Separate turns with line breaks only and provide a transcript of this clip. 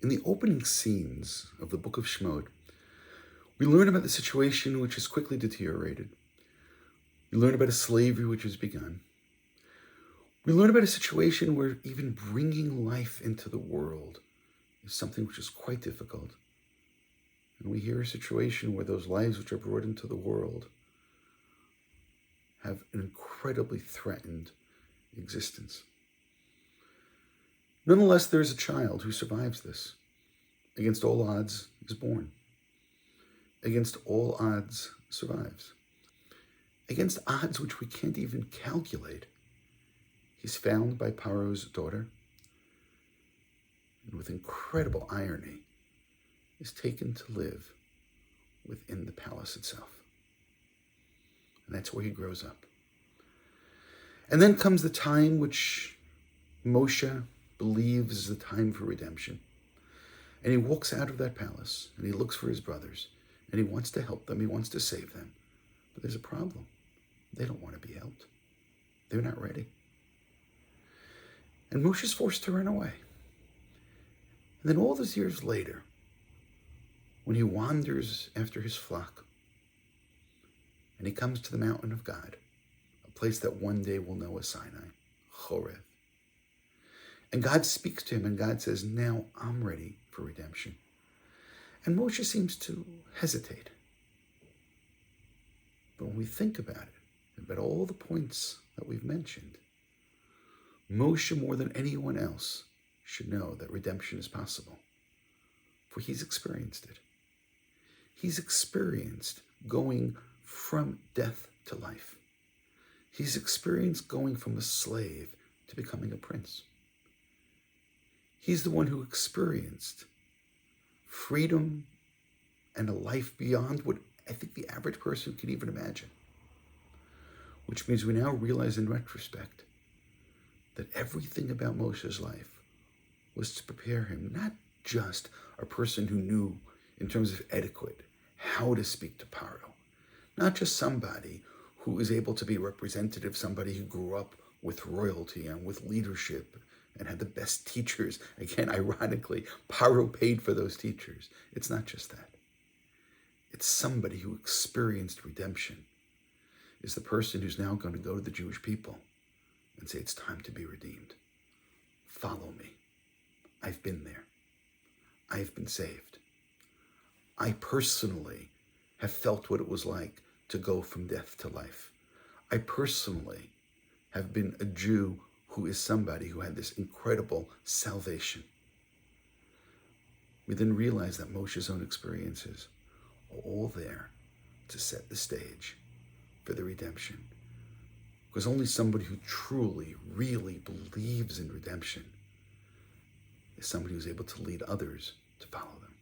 In the opening scenes of the book of Shmot, we learn about the situation which has quickly deteriorated. We learn about a slavery which has begun. We learn about a situation where even bringing life into the world is something which is quite difficult. And we hear a situation where those lives which are brought into the world have an incredibly threatened existence. Nonetheless, there is a child who survives this. Against all odds, is born. Against all odds, survives. Against odds which we can't even calculate, he's found by Paro's daughter, and with incredible irony, is taken to live within the palace itself. And that's where he grows up. And then comes the time which Moshe believes is the time for redemption. And he walks out of that palace, and he looks for his brothers, and he wants to help them, he wants to save them. But there's a problem. They don't want to be helped. They're not ready. And Moshe's forced to run away. And then all those years later, when he wanders after his flock, and he comes to the mountain of God, a place that one day will know as Sinai, Choreb. And God speaks to him, and God says, now I'm ready for redemption. And Moshe seems to hesitate. But when we think about it, about all the points that we've mentioned, Moshe, more than anyone else, should know that redemption is possible. For he's experienced it. He's experienced going from death to life. He's experienced going from a slave to becoming a prince. He's the one who experienced freedom and a life beyond what I think the average person could even imagine. Which means we now realize in retrospect that everything about Moshe's life was to prepare him, not just a person who knew in terms of etiquette how to speak to Paro, not just somebody who is able to be representative, somebody who grew up with royalty and with leadership and had the best teachers. Again, ironically, Paro paid for those teachers. It's not just that. It's somebody who experienced redemption, is the person who's now going to go to the Jewish people and say, it's time to be redeemed. Follow me. I've been there. I've been saved. I personally have felt what it was like to go from death to life. I personally have been a Jew who is somebody who had this incredible salvation. We then realize that Moshe's own experiences are all there to set the stage for the redemption. Because only somebody who truly, really believes in redemption is somebody who's able to lead others to follow them.